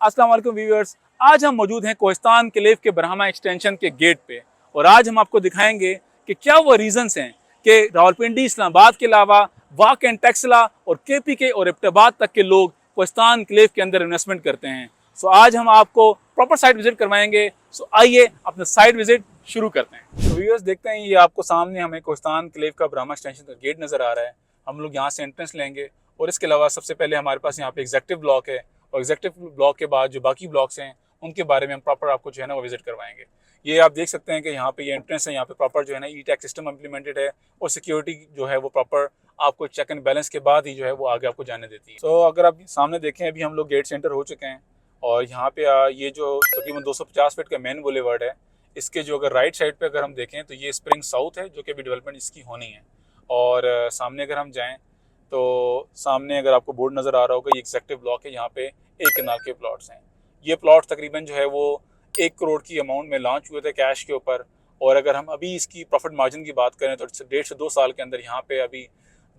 अस्सलाम वालेकुम व्यूअर्स। आज हम मौजूद हैं कोहिस्तान क्लेव के ब्राह्मा एक्सटेंशन के गेट पे और आज हम आपको दिखाएंगे कि क्या वो रीजंस हैं कि रावलपिंडी, इस्लामाबाद के अलावा वाक एंड टेक्सला और केपीके और एबटाबाद तक के लोग कोहिस्तान क्लेव के अंदर इन्वेस्टमेंट करते हैं। सो आज हम आपको प्रॉपर साइट विजिट करवाएंगे। सो आइए अपना साइट विजिट शुरू करते हैं। तो व्यूअर्स देखते हैं, ये आपको सामने हमें कोहिस्तान क्लेव का ब्राह्मा एक्सटेंशन का गेट नज़र आ रहा है। हम लोग यहाँ से एंट्रेंस लेंगे और इसके अलावा सबसे पहले हमारे पास यहाँ पे एग्जेक्टिव ब्लॉक है और एग्जेक्टिव ब्लॉक के बाद जो बाकी ब्लॉक्स हैं उनके बारे में हम प्रॉपर आपको जो है ना वो विजिट करवाएंगे। ये आप देख सकते हैं कि यहाँ पे ये एंट्रेंस है, यहाँ पे प्रॉपर जो है ना ई-टैक्स सिस्टम इम्प्लीमेंटेड है और सिक्योरिटी जो है वो प्रॉपर आपको चेक एंड बैलेंस के बाद ही जो है वो आगे आपको जाने देती है। तो अगर आप सामने देखें, अभी हम लोग गेट सेंटर हो चुके हैं और यहाँ पे ये जो तकरीबन 250 फीट का मेन बुलेवर्ड है, इसके जो अगर राइट साइड पे अगर हम देखें तो ये स्प्रिंग साउथ है जो कि अभी डेवलपमेंट इसकी होनी है। और सामने अगर हम जाएँ तो सामने अगर आपको बोर्ड नज़र आ रहा होगा, ये एग्जेक्टिव ब्लॉक है। यहाँ पे एक कनाल के प्लॉट्स हैं। ये प्लॉट तकरीबन जो है वो 1 करोड़ की अमाउंट में लॉन्च हुए थे कैश के ऊपर। और अगर हम अभी इसकी प्रॉफिट मार्जिन की बात करें तो 1.5 से 2 साल के अंदर यहाँ पे अभी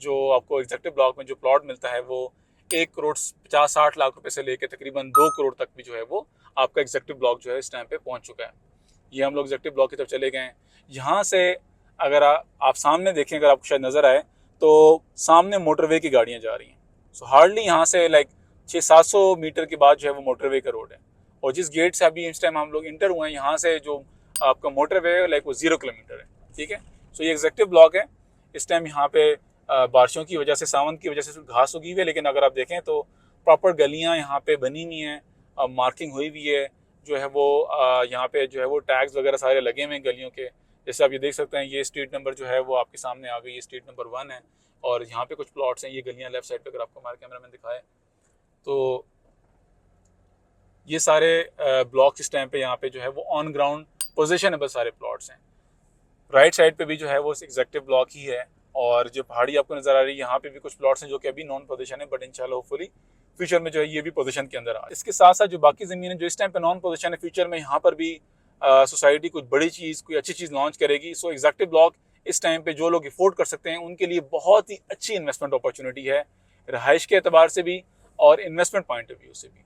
जो आपको एग्जेक्टिव ब्लॉक में जो प्लॉट मिलता है वो 1 करोड़ 50-60 लाख रुपए से लेकर तकरीबन 2 करोड़ तक भी जो है वो आपका एग्जेक्टिव ब्लॉक जो है इस टाइम पे पहुँच चुका है। ये हम लोग एग्जेक्टिव ब्लॉक की तरफ चले गए हैं। यहाँ से अगर आप सामने देखें, अगर आपको शायद नज़र आए तो सामने मोटरवे की गाड़ियाँ जा रही हैं। सो हार्डली यहाँ से लाइक 600-700 मीटर के बाद जो है वो मोटरवे का रोड है। और जिस गेट से अभी इस टाइम हम लोग इंटर हुए हैं, यहाँ से जो आपका मोटरवे है लाइक वो 0 किलोमीटर है। ठीक है। सो ये एग्जेक्टिव ब्लॉक है। इस टाइम यहाँ पे बारिशों की वजह से, सावन की वजह से घास उगी हुई है, लेकिन अगर आप देखें तो प्रॉपर गलियाँ यहाँ पे बनी हुई हैं, मार्किंग हुई हुई है। जो है वो यहाँ पे जो है वो टैग्स वगैरह सारे लगे हुए हैं गलियों के। जैसे आप ये देख सकते हैं, ये स्ट्रीट नंबर जो है वो आपके सामने आ गई, ये स्ट्रीट नंबर 1 है। और यहाँ पे कुछ प्लॉट्स हैं, ये गलियाँ लेफ्ट साइड पे अगर आपको हमारे कैमरा मैन दिखाए तो ये सारे ब्लॉक्स इस टाइम पे यहाँ पे जो है वो ऑन ग्राउंड पोजीशनेबल सारे प्लॉट्स हैं। राइट साइड पे भी जो है वो एग्जेक्टिव ब्लॉक ही है। और जो पहाड़ी आपको नजर आ रही है, यहाँ पे भी कुछ प्लॉट्स हैं जो कि अभी नॉन पोजीशन है, बट इंशाल्लाह होपफुली फ्यूचर में जो है ये भी पोजीशन के अंदर आ। इसके साथ साथ जो बाकी ज़मीन है जो इस टाइम पे नॉन पोजीशन है, फ्यूचर में यहाँ पर भी सोसाइटी कुछ बड़ी चीज़, कोई अच्छी चीज़ लॉन्च करेगी। सो एग्जेक्टिव ब्लॉक इस टाइम पे जो लोग अफोर्ड कर सकते हैं उनके लिए बहुत ही अच्छी इन्वेस्टमेंट अपॉर्चुनिटी है, रहाइश के अतबार से भी और इन्वेस्टमेंट पॉइंट ऑफ व्यू से भी।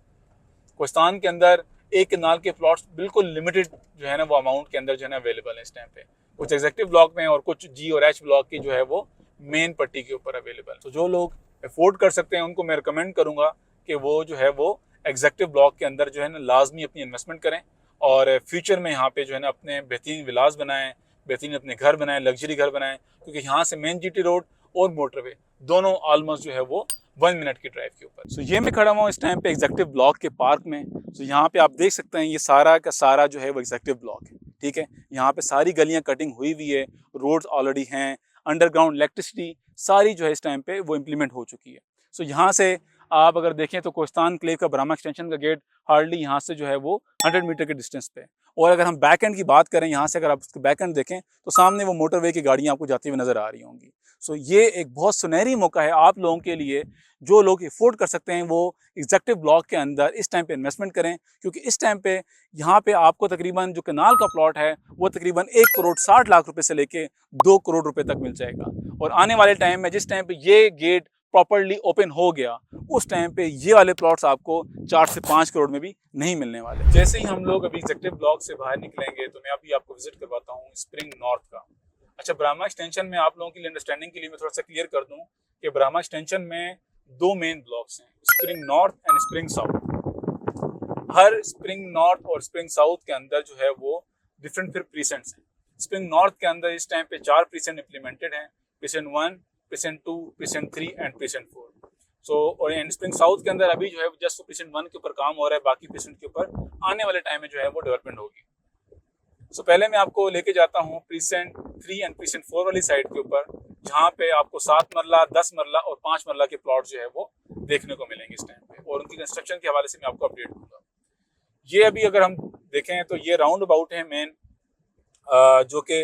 कोहिस्तान के अंदर एक कनाल के प्लॉट्स बिल्कुल लिमिटेड जो है ना वो अमाउंट के अंदर जो है ना अवेलेबल है इस टाइम पे, कुछ एग्जेक्टिव ब्लॉक में और कुछ जी और एच ब्लॉक की जो है वो मेन पट्टी के ऊपर अवेलेबल। तो जो लोग अफोर्ड कर सकते हैं उनको मैं रिकमेंड करूँगा कि वो जो है वो एग्जेक्टिव ब्लॉक के अंदर जो है ना लाजमी अपनी इन्वेस्टमेंट करें और फ्यूचर में यहाँ पे जो है ना अपने बेहतरीन विलास बनाएं, बेहतरीन अपने घर बनाएं, लग्जरी घर बनाएं, क्योंकि यहाँ से मेन जीटी रोड और मोटरवे दोनों ऑलमोस्ट जो है वो 1 मिनट की ड्राइव के ऊपर। सो ये मैं खड़ा हुआ इस टाइम पे एग्जेक्टिव ब्लॉक के पार्क में। सो यहाँ पे आप देख सकते हैं ये सारा का सारा जो है वो एग्जेक्टिव ब्लॉक है। ठीक है। यहाँ पे सारी गलियाँ कटिंग हुई हुई है, रोड्स ऑलरेडी हैं, अंडरग्राउंड इलेक्ट्रिसिटी सारी जो है इस टाइम पे वो इम्प्लीमेंट हो चुकी है। सो यहाँ से आप अगर देखें तो कोहिस्तान क्लेव का ब्राह्मा एक्सटेंशन का गेट हार्डली यहाँ से जो है वो 100 मीटर के डिस्टेंस पे। और अगर हम बैक एंड की बात करें, यहाँ से अगर आप उसके बैक एंड देखें तो सामने वो मोटरवे की गाड़ियाँ आपको जाती हुई नजर आ रही होंगी। सो ये एक बहुत सुनहरी मौका है आप लोगों के लिए, जो लोग अफोर्ड कर सकते हैं वो एग्जेक्टिव ब्लॉक के अंदर इस टाइम पे इन्वेस्टमेंट करें, क्योंकि इस टाइम पे यहाँ पे आपको तकरीबन जो कनाल का प्लॉट है वो तकरीबन 1 करोड़ 60 लाख रुपए से लेके 2 करोड़ रुपए तक मिल जाएगा। और आने वाले टाइम में जिस टाइम पे ये गेट प्रॉपरली ओपन हो गया, उस टाइम पे ये वाले प्लॉट्स आपको 4 से 5 करोड़ में भी नहीं मिलने वाले। जैसे ही हम लोग अभी एग्जेक्टिव ब्लॉक से बाहर निकलेंगे तो मैं अभी आपको विजिट करवाता हूँ स्प्रिंग नॉर्थ का। अच्छा, ब्राह्मा एक्सटेंशन में आप लोगों की अंडरस्टैंडिंग के लिए मैं थोड़ा सा क्लियर कर दूं कि ब्राह्मा एक्सटेंशन में 2 मेन ब्लॉक्स हैं, spring north and spring south. Her spring north और स्प्रिंग साउथ के अंदर जो है वो डिफरेंट फिर प्रीसेंट्स हैं। स्प्रिंग नॉर्थ के अंदर इस टाइम पे 4 प्रीसेंट इंप्लीमेंटेड हैं, precinct 1, precinct 2, precinct 3 and precinct 4। सो और स्प्रिंग साउथ के अंदर अभी जो है जस्ट प्रीसेंट 1 के ऊपर काम हो रहा है, बाकी प्रीसेंट के ऊपर आने वाले टाइम में जो है वो डेवलपमेंट होगी। सो पहले मैं आपको लेके जाता हूँ प्रीसेंट 3 एंड प्रीसेंट 4 वाली साइड के ऊपर, जहाँ पे आपको 7 मरला, 10 मरला और 5 मरला के प्लॉट जो है वो देखने को मिलेंगे इस टाइम पे, और उनकी कंस्ट्रक्शन के हवाले से मैं आपको अपडेट दूंगा। ये अभी अगर हम देखें तो ये राउंड अबाउट है मेन, जो कि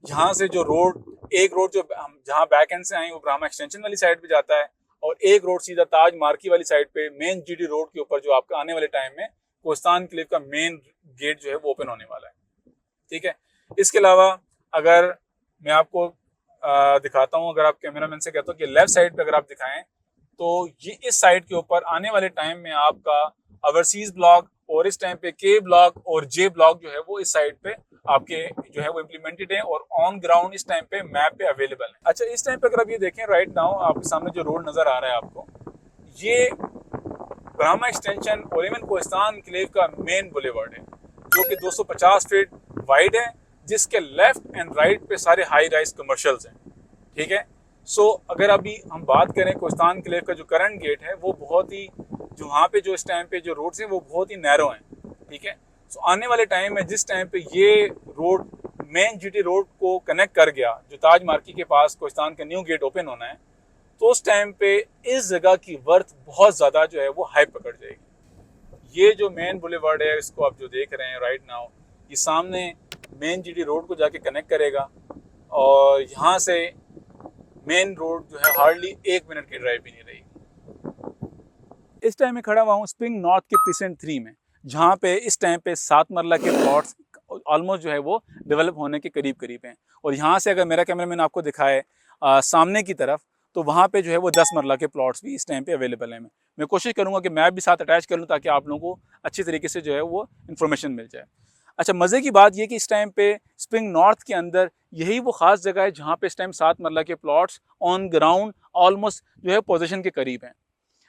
यहाँ से जो रोड, एक रोड जो हम जहाँ बैक एंड से आए वो ब्राह्मा एक्सटेंशन वाली साइड पे जाता है, और एक रोड सीधा ताज मार्की वाली साइड पे मेन जीटी रोड के ऊपर जो आपका आने वाले टाइम में कोहिस्तान क्लेव का मेन गेट जो है वो ओपन होने वाला है। ठीक है। इसके अलावा अगर मैं आपको दिखाता हूँ, अगर आप कैमरामैन से कहता हूँ कि लेफ्ट साइड पे अगर आप दिखाएं तो ये इस साइट के ऊपर आने वाले टाइम में आपका ओवरसीज ब्लॉक और इस टाइम पे के ब्लॉक और जे ब्लॉक जो है वो इस साइट पे आपके जो है वो इम्प्लीमेंटेड है और ऑन ग्राउंड इस टाइम पे मैप पे अवेलेबल है। अच्छा, इस टाइम पे अगर आप ये देखें राइट नाउ आपके सामने जो रोड नजर आ रहा है आपको, ये ब्राह्मा एक्सटेंशन और इवन कोहिस्तान एन्क्लेव का मेन बुलेवर्ड है जो कि 250 फीट वाइड है, जिसके लेफ्ट एंड राइट पे सारे हाई राइज कमर्शियल्स हैं। ठीक है, सो अगर अभी हम बात करें कोहिस्तान एन्क्लेव का जो करंट गेट है वो बहुत ही, जो वहाँ पे जो इस टाइम पे जो रोड्स हैं वो बहुत ही नैरो हैं। ठीक है, सो आने वाले टाइम में जिस टाइम पे ये रोड मेन जीटी रोड को कनेक्ट कर गया, जो ताज मार्केट के पास कोहिस्तान का न्यू गेट ओपन होना है, तो उस टाइम पे इस जगह की वर्थ बहुत ज़्यादा जो है वो हाई पकड़ जाएगी। ये जो मेन बुलेवर्ड है इसको आप जो देख रहे हैं राइट नाउ, ये सामने मेन जीटी रोड को जाके कनेक्ट करेगा और यहाँ से मेन रोड जो है हार्डली 1 मिनट की ड्राइव भी नहीं रहेगी। इस टाइम में खड़ा हुआ हूँ स्प्रिंग नॉर्थ के प्रीसेंट 3 में, जहाँ पे इस टाइम पे 7 मरला के प्लॉट्स ऑलमोस्ट जो है वो डेवलप होने के करीब करीब हैं। और यहाँ से अगर मेरा कैमरामैन आपको दिखाए सामने की तरफ, तो वहाँ पे जो है वो 10 मरला के प्लॉट्स भी इस टाइम पे अवेलेबल हैं। मैं कोशिश करूँगा कि मैप भी साथ अटैच कर लूँ ताकि आप लोगों को अच्छी तरीके से जो है वो इन्फॉर्मेशन मिल जाए। अच्छा, मज़े की बात ये कि इस टाइम पे स्प्रिंग नॉर्थ के अंदर यही वो ख़ास जगह है जहाँ पे इस टाइम 7 मरला के प्लॉट्स ऑन ग्राउंड ऑलमोस्ट जो है पोजीशन के करीब हैं।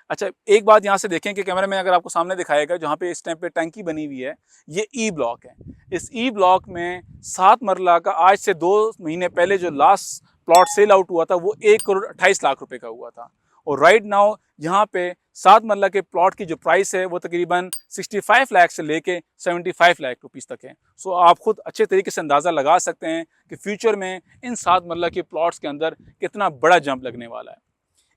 अच्छा, एक बात यहाँ से देखें कि कैमरा में अगर आपको सामने दिखाएगा, जहाँ पे इस टाइम पे टंकी बनी हुई है, ये ई ब्लॉक है। इस ई ब्लॉक में 7 मरला का आज से 2 महीने पहले जो लास्ट प्लॉट सेल आउट हुआ था वो 1 करोड़ 28 लाख रुपए का हुआ था। और राइट नाउ यहाँ पे 7 मरला के प्लॉट की जो प्राइस है वो तकरीबन 65 लाख से लेके 75 लाख रुपीस तक है। सो आप खुद अच्छे तरीके से अंदाज़ा लगा सकते हैं कि फ्यूचर में इन 7 मरला के प्लॉट्स के अंदर कितना बड़ा जंप लगने वाला है।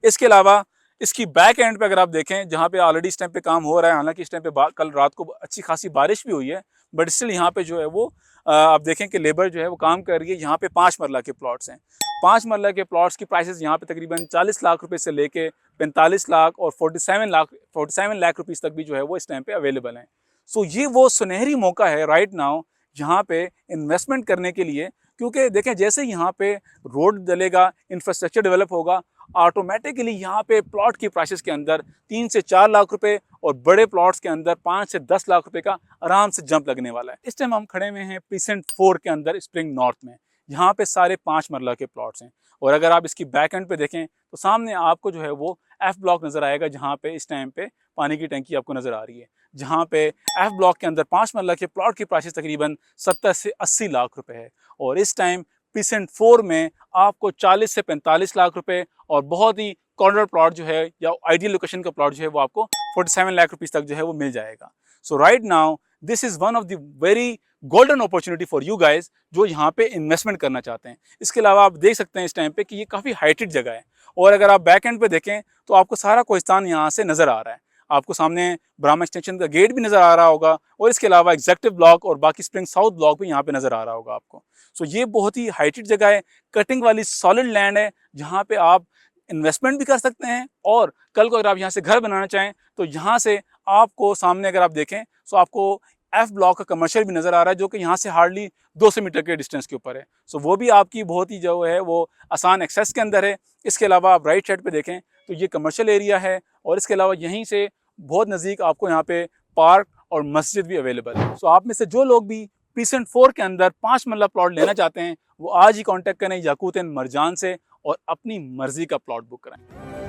इसके अलावा इसकी बैक एंड पे अगर आप देखें, जहाँ पे ऑलरेडी इस टाइम पे काम हो रहा है, हालांकि इस टाइम पे कल रात को अच्छी खासी बारिश भी हुई है, बट स्टिल यहाँ पे जो है वो आप देखें कि लेबर जो है वो काम कर रही है। यहाँ पे 5 मरला के प्लॉट्स हैं। 5 मरला के प्लॉट्स की प्राइसेस यहाँ पे तकरीबन 40 लाख रुपए से लेके 45 लाख और 47 लाख रुपीस तक भी जो है वो इस टाइम पे अवेलेबल हैं। सो ये वो सुनहरी मौका है राइट नाउ यहाँ पे इन्वेस्टमेंट करने के लिए, क्योंकि देखें जैसे यहाँ पे रोड डलेगा, इंफ्रास्ट्रक्चर डेवलप होगा, ऑटोमेटिकली यहाँ पे प्लॉट की प्राइसेस के अंदर 3 से 4 लाख रुपए और बड़े प्लॉट्स के अंदर 5 से 10 लाख रुपए का आराम से जंप लगने वाला है। इस टाइम हम खड़े हुए हैं प्रीसेंट 4 के अंदर स्प्रिंग नॉर्थ में। यहाँ पे सारे 5 मरला के प्लॉट्स हैं और अगर आप इसकी बैक एंड पे देखें तो सामने आपको जो है वो एफ ब्लॉक नज़र आएगा, जहाँ पे इस टाइम पे पानी की टंकी आपको नज़र आ रही है, जहाँ पे एफ ब्लॉक के अंदर 5 मरला के प्लॉट की प्राइस तकरीबन 70 से 80 लाख रुपए है। और इस टाइम प्रीसेंट 4 में आपको 40 से 45 लाख रुपए और बहुत ही कॉर्नर प्लॉट जो है या आइडियल लोकेशन का प्लॉट जो है वो आपको 47 लाख रुपीस तक जो है वो मिल जाएगा। So right now this is one of the very golden opportunity for you guys जो यहाँ पे इन्वेस्टमेंट करना चाहते हैं। इसके अलावा आप देख सकते हैं इस टाइम पे कि ये काफ़ी हाइटेड जगह है और अगर आप बैक एंड पे देखें तो आपको सारा कोहिस्तान यहाँ से नज़र आ रहा है। आपको सामने ब्राह्मा एक्सटेंशन का गेट भी नज़र आ रहा होगा और इसके अलावा एग्जेक्टिव ब्लॉक और बाकी स्प्रिंग साउथ ब्लॉक भी यहाँ पे नज़र आ रहा होगा आपको। सो ये बहुत ही हाइटेड जगह है, कटिंग वाली सॉलिड लैंड है, जहाँ पे आप इन्वेस्टमेंट भी कर सकते हैं और कल को अगर आप यहाँ से घर बनाना चाहें तो यहाँ से आपको सामने अगर आप देखें तो आपको एफ ब्लॉक का कमर्शियल भी नज़र आ रहा है, जो कि यहाँ से हार्डली 200 मीटर के डिस्टेंस के ऊपर है। सो वो भी आपकी बहुत ही जो है वो आसान एक्सेस के अंदर है। इसके अलावा आप राइट साइड पे देखें तो ये कमर्शियल एरिया है और इसके अलावा यहीं से बहुत नज़दीक आपको यहाँ पे पार्क और मस्जिद भी अवेलेबल है। सो आप में से जो लोग भी प्रीसेंट 4 के अंदर 5 मरला प्लॉट लेना चाहते हैं वो आज ही कॉन्टैक्ट करें याकूत एंड मरजान से और अपनी मर्जी का प्लॉट बुक कराएं।